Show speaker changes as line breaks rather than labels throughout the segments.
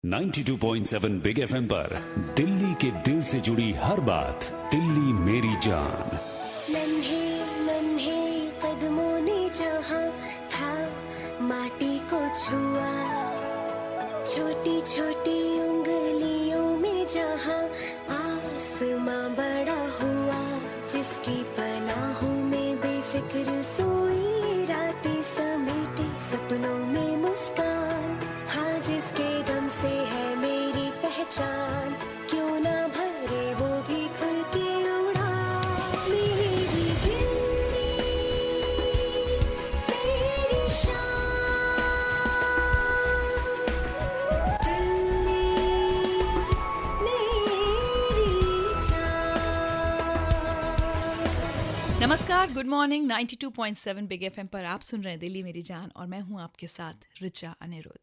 92.7 big FM पर दिल्ली के दिल से जुड़ी हर बात, दिल्ली मेरी जान।
नन्हे नन्हे कदमों ने जहाँ था माटी को छुआ, छोटी छोटी उंगलियों में जहाँ आसमां बड़ा हुआ, जिसकी पनाहों में बेफिक्र सोई रातें समेटे सपनों में मुस्कान, हाँ जिसके दम से है मेरी पहचान, क्यों ना भरे वो भी खुल के उड़ा। मेरी दिल्ली मेरी शान, दिल्ली मेरी जान।
नमस्कार, गुड मॉर्निंग। 92.7 बिग एफएम पर आप सुन रहे हैं दिल्ली मेरी जान और मैं हूं आपके साथ रिचा अनिरुद्ध।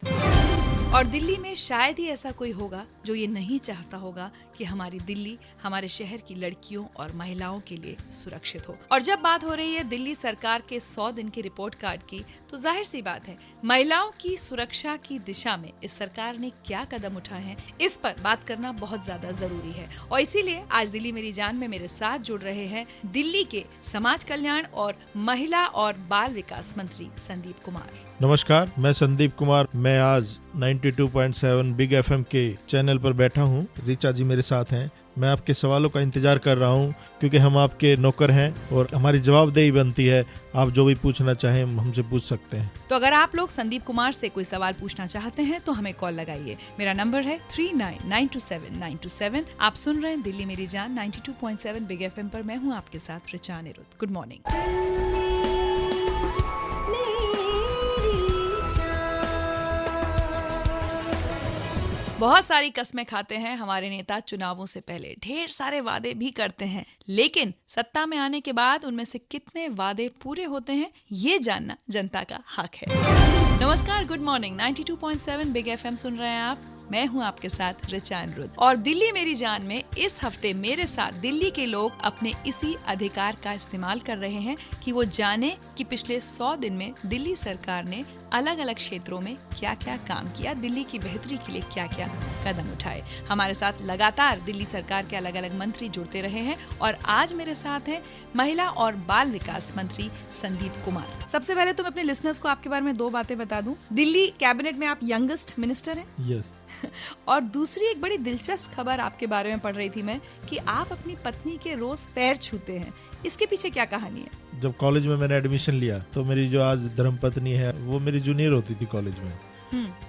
और दिल्ली में शायद ही ऐसा कोई होगा जो ये नहीं चाहता होगा कि हमारी दिल्ली हमारे शहर की लड़कियों और महिलाओं के लिए सुरक्षित हो। और जब बात हो रही है दिल्ली सरकार के 100 दिन के रिपोर्ट कार्ड की, तो जाहिर सी बात है महिलाओं की सुरक्षा की दिशा में इस सरकार ने क्या कदम उठाए हैं, इस पर बात करना बहुत ज्यादा जरूरी है। और इसीलिए आज दिल्ली मेरी जान में मेरे साथ जुड़ रहे हैं दिल्ली के समाज कल्याण और महिला और बाल विकास मंत्री संदीप कुमार।
नमस्कार, मैं संदीप कुमार। मैं आज 92.7 बिग एफएम के चैनल पर बैठा हूँ। रिचा जी मेरे साथ हैं। मैं आपके सवालों का इंतजार कर रहा हूँ क्योंकि हम आपके नौकर हैं और हमारी जवाबदेही बनती है। आप जो भी पूछना चाहें हमसे पूछ सकते हैं।
तो अगर आप लोग संदीप कुमार से कोई सवाल पूछना चाहते हैं तो हमें कॉल लगाइए। मेरा नंबर है 39927927। आप सुन रहे हैं दिल्ली मेरी जान 92.7 बिग एफएम पर। मैं हूँ आपके साथ रिचा अनिरुद्ध। Good morning. बहुत सारी कस्में खाते हैं हमारे नेता चुनावों से पहले, ढेर सारे वादे भी करते हैं, लेकिन सत्ता में आने के बाद उनमें से कितने वादे पूरे होते हैं ये जानना जनता का हक है। नमस्कार, गुड मॉर्निंग। 92.7 बिग एफएम सुन रहे हैं आप। मैं हूं आपके साथ रिचा अनिरुद्ध और दिल्ली मेरी जान में इस हफ्ते मेरे साथ दिल्ली के लोग अपने इसी अधिकार का इस्तेमाल कर रहे हैं कि वो जाने कि पिछले 100 दिन में दिल्ली सरकार ने अलग अलग क्षेत्रों में क्या क्या काम किया, दिल्ली की बेहतरी के लिए क्या क्या कदम उठाए। हमारे साथ लगातार दिल्ली सरकार के अलग अलग मंत्री जुड़ते रहे हैं और आज मेरे साथ हैं महिला और बाल विकास मंत्री संदीप कुमार। सबसे पहले तो मैं अपने लिसनर्स को आपके बारे में 2 बातें बता दूं। दिल्ली कैबिनेट में आप यंगेस्ट मिनिस्टर हैं।
यस।
और दूसरी एक बड़ी दिलचस्प खबर आपके बारे में पढ़ रही थी मैं कि आप अपनी पत्नी के रोज पैर छूते हैं। इसके पीछे क्या कहानी है?
जब कॉलेज में मैंने एडमिशन लिया तो मेरी जो आज धर्मपत्नी है वो मेरी जूनियर होती थी कॉलेज में।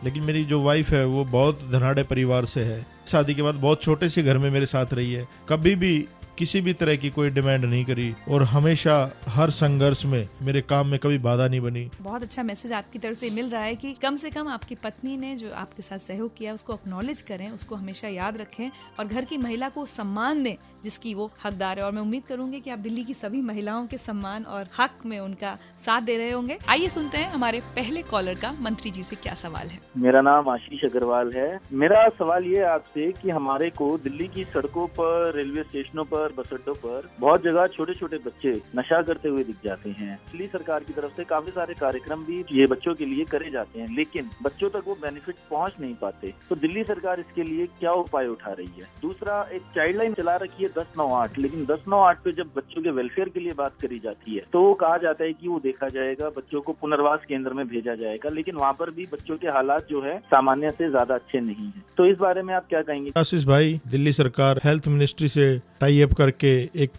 लेकिन मेरी जो वाइफ है वो बहुत धनाढ़े परिवार से है। शादी के बाद बहुत छोटे से घर में मेरे साथ रही है, कभी भी किसी भी तरह की कोई डिमांड नहीं करी और हमेशा हर संघर्ष में मेरे काम में कभी बाधा नहीं बनी।
बहुत अच्छा मैसेज आपकी तरफ से मिल रहा है कि कम से कम आपकी पत्नी ने जो आपके साथ सहयोग किया उसको एक्नॉलेज करें, उसको हमेशा याद रखें और घर की महिला को सम्मान दें जिसकी वो हकदार है। और मैं उम्मीद करूंगी कि आप दिल्ली की सभी महिलाओं के सम्मान और हक में उनका साथ दे रहे होंगे। आइए सुनते हैं हमारे पहले कॉलर का मंत्री जी से क्या सवाल है।
मेरा नाम आशीष अग्रवाल है। मेरा सवाल ये आपसे कि हमारे को दिल्ली की सड़कों पर, रेलवे स्टेशनों पर, बस अड्डों पर बहुत जगह छोटे छोटे बच्चे नशा करते हुए दिख जाते हैं। दिल्ली सरकार की तरफ से काफी सारे कार्यक्रम भी ये बच्चों के लिए करे जाते हैं, लेकिन बच्चों तक वो बेनिफिट पहुंच नहीं पाते। तो दिल्ली सरकार इसके लिए क्या उपाय उठा रही है? दूसरा, एक चाइल्ड लाइन चला रखी है 1098, लेकिन 1098 पे जब बच्चों के वेलफेयर के लिए बात करी जाती है तो कहा जाता है कि वो देखा जाएगा, बच्चों को पुनर्वास केंद्र में भेजा जाएगा, लेकिन वहाँ पर भी बच्चों के हालात जो है सामान्य से ज्यादा अच्छे नहीं है। तो इस बारे में आप क्या कहेंगे?
आशीष भाई, दिल्ली सरकार हेल्थ मिनिस्ट्री से टाई अप करके एक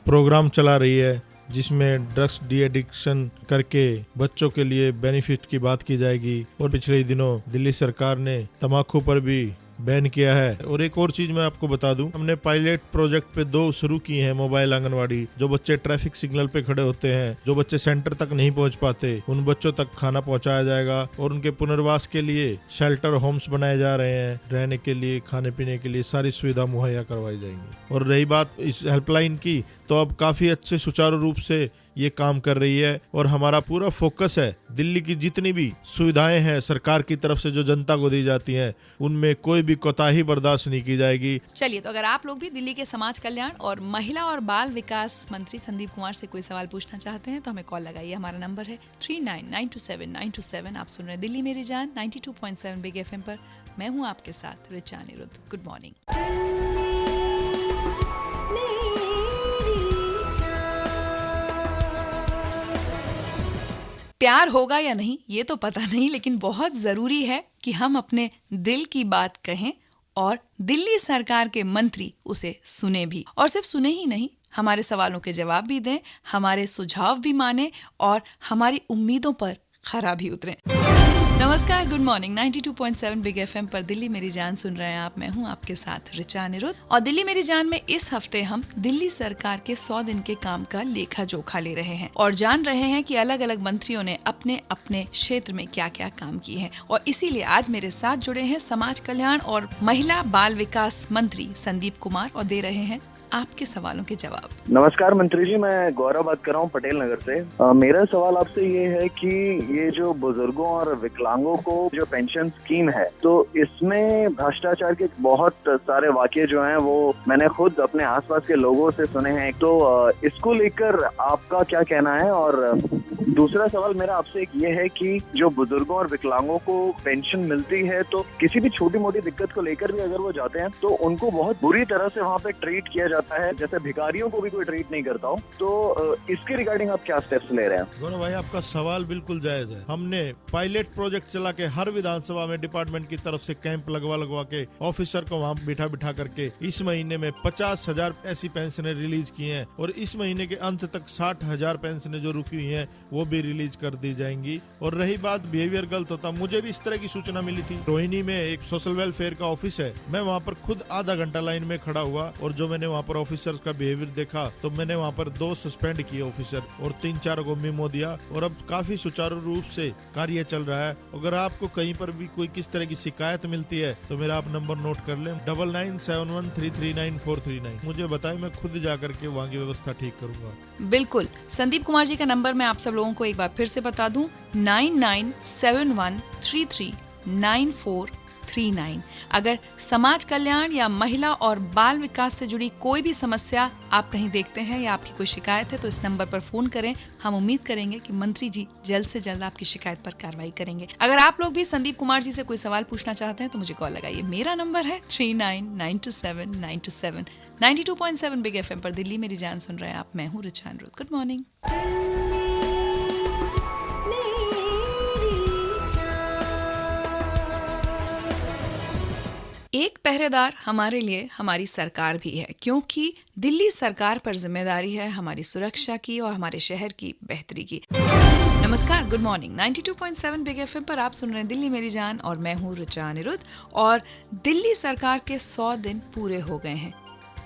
प्रोग्राम चला रही है जिसमें ड्रग्स डी एडिक्शन करके बच्चों के लिए बेनिफिट की बात की जाएगी। और पिछले दिनों दिल्ली सरकार ने तंबाकू पर भी बैन किया है। और एक और चीज मैं आपको बता दूं, हमने पायलट प्रोजेक्ट पे 2 शुरू की हैं मोबाइल आंगनवाड़ी। जो बच्चे ट्रैफिक सिग्नल पे खड़े होते हैं, जो बच्चे सेंटर तक नहीं पहुंच पाते, उन बच्चों तक खाना पहुंचाया जाएगा और उनके पुनर्वास के लिए शेल्टर होम्स बनाए जा रहे हैं। रहने के लिए, खाने पीने के लिए सारी सुविधा मुहैया करवाई जाएंगी। और रही बात इस हेल्पलाइन की, तो अब काफी अच्छे सुचारू रूप से ये काम कर रही है और हमारा पूरा फोकस है दिल्ली की जितनी भी सुविधाएं हैं सरकार की तरफ से जो जनता को दी जाती हैं उनमें कोई भी कोताही बर्दाश्त नहीं की जाएगी।
चलिए, तो अगर आप लोग भी दिल्ली के समाज कल्याण और महिला और बाल विकास मंत्री संदीप कुमार से कोई सवाल पूछना चाहते हैं तो हमें कॉल लगाइए। हमारा नंबर है 39927927। आप सुन रहे हैं दिल्ली मेरी जान 92.7 बिग FM पर। मैं हूँ आपके साथ रिचा अनिरुद्ध। Good morning. प्यार होगा या नहीं ये तो पता नहीं, लेकिन बहुत जरूरी है कि हम अपने दिल की बात कहें और दिल्ली सरकार के मंत्री उसे सुने भी, और सिर्फ सुने ही नहीं, हमारे सवालों के जवाब भी दें, हमारे सुझाव भी माने और हमारी उम्मीदों पर खरा भी उतरें। नमस्कार, गुड मॉर्निंग। 92.7 बिग FM पर दिल्ली मेरी जान सुन रहे हैं आप। मैं हूं आपके साथ रिचा अनिरुद्ध और दिल्ली मेरी जान में इस हफ्ते हम दिल्ली सरकार के 100 दिन के काम का लेखा जोखा ले रहे हैं और जान रहे हैं कि अलग अलग मंत्रियों ने अपने अपने क्षेत्र में क्या क्या काम किए हैं। और इसीलिए आज मेरे साथ जुड़े हैं समाज कल्याण और महिला बाल विकास मंत्री संदीप कुमार और दे रहे हैं आपके सवालों के जवाब।
नमस्कार मंत्री जी, मैं गौरव बात कर रहा हूँ पटेल नगर से। मेरा सवाल आपसे ये है कि ये जो बुजुर्गों और विकलांगों को जो पेंशन स्कीम है, तो इसमें भ्रष्टाचार के बहुत सारे वाकये जो हैं वो मैंने खुद अपने आसपास के लोगों से सुने हैं। तो इसको लेकर आपका क्या कहना है? और दूसरा सवाल मेरा आपसे ये है कि जो बुजुर्गों और विकलांगों को पेंशन मिलती है तो किसी भी छोटी मोटी दिक्कत को लेकर भी अगर वो जाते हैं तो उनको बहुत बुरी तरह से वहाँ पे ट्रीट किया जाता है, जैसे भिखारियों को भी कोई ट्रीट नहीं करता हो। तो इसके रिगार्डिंग आप क्या स्टेप्स ले रहे हैं?
गौरव भाई, आपका सवाल बिल्कुल जायज है। हमने पायलट प्रोजेक्ट चला के हर विधानसभा में डिपार्टमेंट की तरफ से कैंप लगवा के ऑफिसर को वहाँ बिठा करके इस महीने में 50,000 ऐसी पेंशनें रिलीज की हैं और इस महीने के अंत तक 60,000 पेंशनें जो रुकी हुई हैं वो भी रिलीज कर दी जाएंगी। और रही बात बिहेवियर गलत होता, मुझे भी इस तरह की सूचना मिली थी। रोहिणी में एक सोशल वेलफेयर का ऑफिस है, मैं वहाँ पर खुद आधा घंटा लाइन में खड़ा हुआ और जो मैंने वहाँ पर ऑफिसर्स का बिहेवियर देखा तो मैंने वहाँ पर 2 सस्पेंड किए ऑफिसर और 3-4 को मेमो दिया और अब काफी सुचारू रूप से कार्य चल रहा है। अगर आपको कहीं पर भी कोई किस तरह की शिकायत मिलती है तो मेरा आप नंबर नोट कर लें, 9971339439। मुझे बताएं, मैं खुद जाकर के वहाँ की व्यवस्था ठीक करूंगा।
बिल्कुल, संदीप कुमार जी का नंबर मैं आप सब लोगों को एक बार फिर से बता दूं, 9971339439। अगर समाज कल्याण या महिला और बाल विकास से जुड़ी कोई भी समस्या आप कहीं देखते हैं या आपकी कोई शिकायत है तो इस नंबर पर फोन करें। हम उम्मीद करेंगे कि मंत्री जी जल्द से जल्द आपकी शिकायत पर कार्रवाई करेंगे। अगर आप लोग भी संदीप कुमार जी से कोई सवाल पूछना चाहते हैं तो मुझे कॉल लगाइए। मेरा नंबर है 39927927। 92.7 बिग FM पर दिल्ली मेरी जान सुन रहे हैं आप। मैं हूँ रिचा अनिरुद्ध। Good morning. एक पहरेदार हमारे लिए हमारी सरकार भी है, क्योंकि दिल्ली सरकार पर जिम्मेदारी है हमारी सुरक्षा की और हमारे शहर की बेहतरी की। नमस्कार, गुड मॉर्निंग। 92.7 बिग FM पर आप सुन रहे हैं दिल्ली मेरी जान और मैं हूँ रिचा अनिरुद्ध। और दिल्ली सरकार के 100 दिन पूरे हो गए हैं।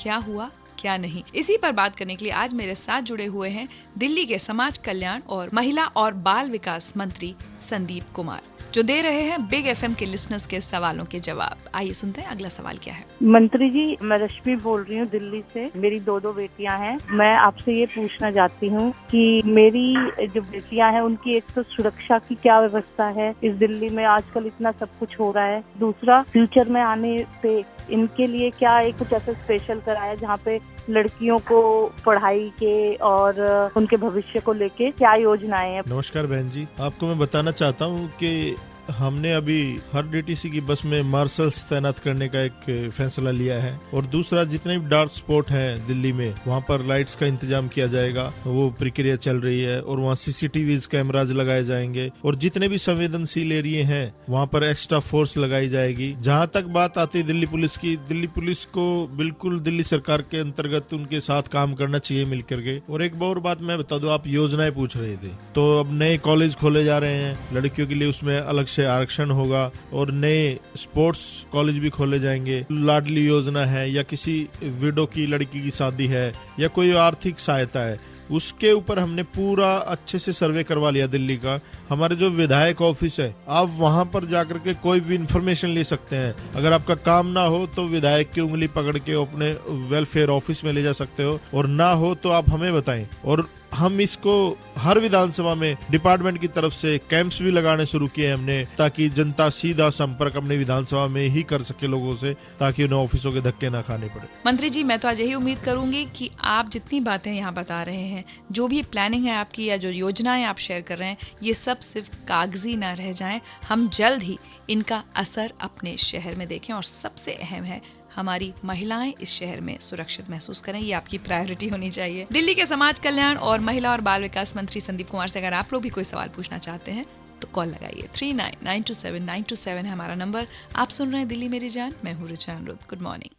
क्या हुआ क्या नहीं, इसी पर बात करने के लिए आज मेरे साथ जुड़े हुए हैं दिल्ली के समाज कल्याण और महिला और बाल विकास मंत्री संदीप कुमार, जो दे रहे हैं बिग FM के लिसनर्स के सवालों के जवाब। आइए सुनते हैं अगला सवाल क्या है।
मंत्री जी, मैं रश्मि बोल रही हूँ दिल्ली से। मेरी 2 बेटियां हैं। मैं आपसे ये पूछना चाहती हूँ कि मेरी जो बेटियां हैं उनकी एक तो सुरक्षा की क्या व्यवस्था है? इस दिल्ली में आजकल इतना सब कुछ हो रहा है। दूसरा, फ्यूचर में आने पे इनके लिए क्या एक कुछ ऐसा स्पेशल कराया जहाँ पे लड़कियों को पढ़ाई के और उनके भविष्य को लेके क्या योजनाएं हैं?
नमस्कार बहन जी, आपको मैं बताना चाहता हूँ कि हमने अभी हर डीटीसी की बस में मार्शल्स तैनात करने का एक फैसला लिया है और दूसरा, जितने भी डार्क स्पॉट हैं दिल्ली में वहाँ पर लाइट्स का इंतजाम किया जाएगा। वो प्रक्रिया चल रही है और वहाँ CCTV कैमराज लगाए जाएंगे और जितने भी संवेदनशील एरिया हैं वहाँ पर एक्स्ट्रा फोर्स लगाई जाएगी। जहाँ तक बात आती है दिल्ली पुलिस की, दिल्ली पुलिस को बिल्कुल दिल्ली सरकार के अंतर्गत उनके साथ काम करना चाहिए मिल करके। और एक और बात मैं बता दूं, आप योजनाएं पूछ रहे थे, तो अब नए कॉलेज खोले जा रहे हैं लड़कियों के लिए, उसमें अलग से आरक्षण होगा और नए स्पोर्ट्स कॉलेज भी खोले जाएंगे। लाडली योजना है या किसी विडो की लड़की की शादी है या कोई आर्थिक सहायता है, उसके ऊपर हमने पूरा अच्छे से सर्वे करवा लिया दिल्ली का। हमारे जो विधायक ऑफिस है, आप वहां पर जाकर के कोई भी इंफॉर्मेशन ले सकते हैं। अगर आपका काम ना हो तो विधायक की उंगली पकड़ के अपने वेलफेयर ऑफिस में ले जा सकते हो और ना हो तो आप हमें बताएं। और हम इसको हर विधानसभा में डिपार्टमेंट की तरफ से कैंप्स भी लगाने शुरू किए हमने, ताकि जनता सीधा संपर्क अपने विधानसभा में ही कर सके लोगों से, ताकि उन्हें ऑफिसों के धक्के ना खाने पड़े।
मंत्री जी, मैं तो आज यही उम्मीद करूंगी कि आप जितनी बातें यहाँ बता रहे हैं, जो भी प्लानिंग है आपकी या जो योजनाएं आप शेयर कर रहे हैं, ये सब सिर्फ कागजी ना रह जाएं। हम जल्द ही इनका असर अपने शहर में देखें और सबसे अहम है हमारी महिलाएं इस शहर में सुरक्षित महसूस करें। ये आपकी प्रायोरिटी होनी चाहिए। दिल्ली के समाज कल्याण और महिला और बाल विकास मंत्री संदीप कुमार से अगर आप लोग भी कोई सवाल पूछना चाहते हैं तो कॉल लगाइए। 39927927 है हमारा नंबर। आप सुन रहे हैं दिल्ली मेरी जान, मैं हूँ रिचा अनिरुद्ध। Good morning.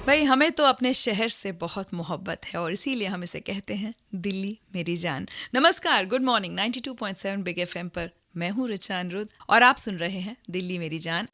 भाई, हमें तो अपने शहर से बहुत मोहब्बत है और इसीलिए हम इसे कहते हैं दिल्ली मेरी जान। नमस्कार, गुड मॉर्निंग। 92.7 बिग एफएम पर मैं हूँ रिचा अनिरुद्ध और आप सुन रहे हैं दिल्ली मेरी जान।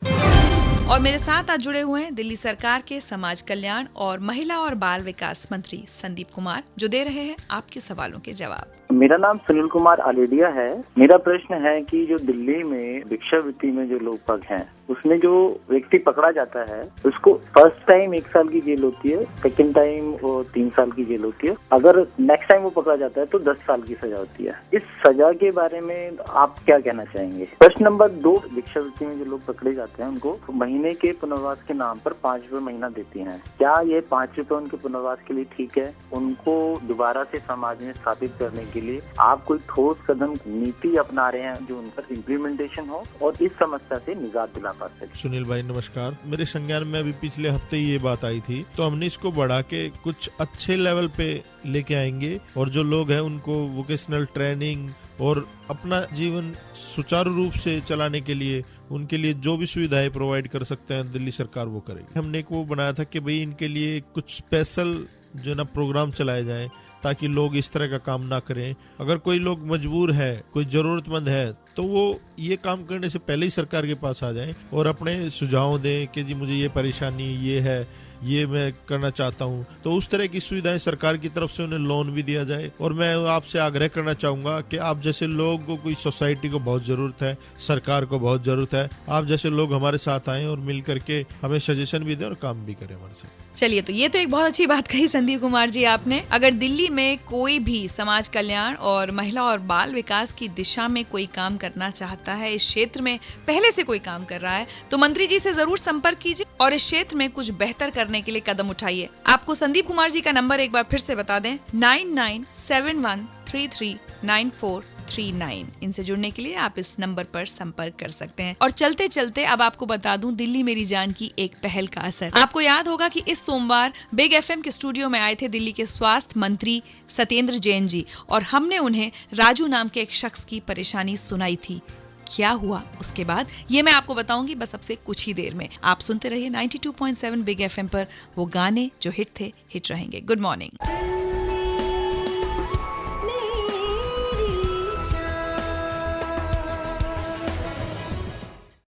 और मेरे साथ आज जुड़े हुए हैं दिल्ली सरकार के समाज कल्याण और महिला और बाल विकास मंत्री संदीप कुमार, जो दे रहे हैं आपके सवालों के जवाब।
मेरा नाम सुनील कुमार आलेडिया है। मेरा प्रश्न है कि जो दिल्ली में भिक्षावृत्ति में जो लोग पग हैं, उसमें जो व्यक्ति पकड़ा जाता है उसको फर्स्ट टाइम 1 साल की जेल होती है, सेकंड टाइम वो 3 साल की जेल होती है, अगर नेक्स्ट टाइम वो पकड़ा जाता है तो 10 साल की सजा होती है। इस सजा के बारे में आप क्या कहना चाहेंगे? प्रश्न नंबर 2, भिक्षावृत्ति में जो लोग पकड़े जाते हैं उनको महीने के पुनर्वास के नाम पर 5 रुपए महीना देती हैं। क्या ये 5 रुपए उनके पुनर्वास के लिए ठीक है? उनको दोबारा से समाज में स्थापित करने के लिए आप कोई ठोस कदम, नीति अपना रहे हैं जो उन पर इम्प्लीमेंटेशन हो और इस समस्या से निजात दिला पा सके?
सुनील भाई नमस्कार। मेरे संज्ञान में अभी पिछले हफ्ते ही ये बात आई थी, तो हमने इसको बढ़ा के कुछ अच्छे लेवल पे लेके आएंगे और जो लोग हैं उनको वोकेशनल ट्रेनिंग और अपना जीवन सुचारू रूप से चलाने के लिए उनके लिए जो भी सुविधाएं प्रोवाइड कर सकते हैं दिल्ली सरकार वो करेगी। हमने एक वो बनाया था कि भाई इनके लिए कुछ स्पेशल जो ना प्रोग्राम चलाए जाएं ताकि लोग इस तरह का काम ना करें। अगर कोई लोग मजबूर है, कोई जरूरतमंद है, तो वो ये काम करने से पहले ही सरकार के पास आ जाएं और अपने सुझाव दें कि जी मुझे ये परेशानी ये है, ये मैं करना चाहता हूँ। तो उस तरह की सुविधाएं सरकार की तरफ से उन्हें लोन भी दिया जाए। और मैं आपसे आग्रह करना चाहूंगा कि आप जैसे लोग को, कोई सोसाइटी को बहुत जरूरत है, सरकार को बहुत जरूरत है, आप जैसे लोग हमारे साथ आएं और मिल करके हमें सजेशन भी दें और काम भी करें हमारे साथ।
चलिए, तो ये तो एक बहुत अच्छी बात कही संदीप कुमार जी आपने। अगर दिल्ली में कोई भी समाज कल्याण और महिला और बाल विकास की दिशा में कोई काम करना चाहता है, इस क्षेत्र में पहले से कोई काम कर रहा है, तो मंत्री जी से जरूर संपर्क कीजिए और इस क्षेत्र में कुछ बेहतर करने के लिए कदम उठाइए। आपको संदीप कुमार जी का नंबर एक बार फिर से बता दें, 9971339439। इनसे जुड़ने के लिए आप इस नंबर पर संपर्क कर सकते हैं। और चलते चलते अब आपको बता दूं दिल्ली मेरी जान की एक पहल का असर। आपको याद होगा कि इस सोमवार बिग एफएम के स्टूडियो में आए थे दिल्ली के स्वास्थ्य मंत्री सत्येंद्र जैन जी और हमने उन्हें राजू नाम के एक शख्स की परेशानी सुनाई थी। क्या हुआ उसके बाद ये मैं आपको बताऊंगी बस अब से कुछ ही देर में। आप सुनते रहिए 92.7 बिग एफएम पर। वो गाने जो हिट थे हिट रहेंगे। Good morning.